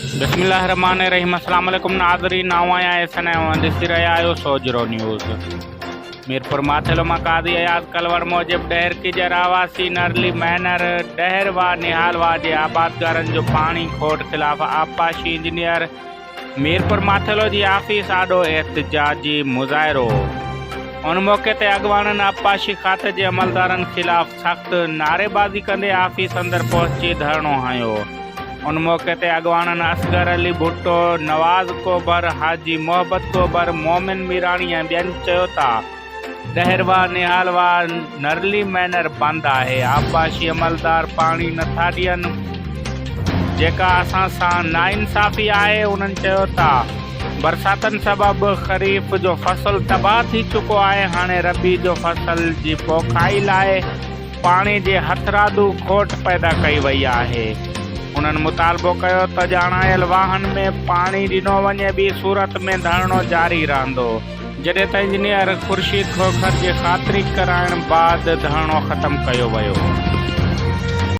बिस्मिल्लाहिर्रहमानिर्रहीम। अस्सलाम वालेकुम नाज़रीन, नाव आया ऐसा ॾिसी रहिया आहियो सोजरो न्यूज़। मीरपुर माथेलो मकादी अयाज कलवर मूजिब डहर की जरावासी नरली मैनर डहरवा निहालवा जे आबादगारनि जो पानी खोट खिलाफ आबपाशी इंजीनियर मीरपुर माथेलो जी ऑफिस आॾो एहतजाजी मुज़ाहिरो। उन मौके ते अॻवाननि आबपाशी खाते जे अमलदारनि खिलाफ सख़्त नारेबाज़ी कंदे ऑफिस अंदर पहुची धरणो हयो। उन मौके ते अॻवाननि असगर अली भुट्टो, नवाज़ कोबर, हाजी मोहब्बत कोबर, मोमिन मीराणी ऐं ॿियनि चयो था डहरवा निहालवा नरली मैनर बंद आहे। आबपाशी अमलदार पाणी नथा ॾियनि, जेका असां सां नाइंसाफ़ी आहे। उन्हनि चयो था बरसातनि सबबि ख़रीफ़ जो फसल तबाह थी चुको आहे। हाणे रबी जो फसल जी पोखाई लाइ पाणी जे हथरादू खोट पैदा कई वई आहे। उन्हनि मुतालबो कयो त ॼाणायल वाहन में पाणी ॾिनो वञे, ॿी सूरत में धरणो जारी रहंदो जॾहिं त इंजीनियर ख़ुर्शीद खोखर जे ख़ातिरी कराइण बाद धरणो ख़त्म कयो वियो।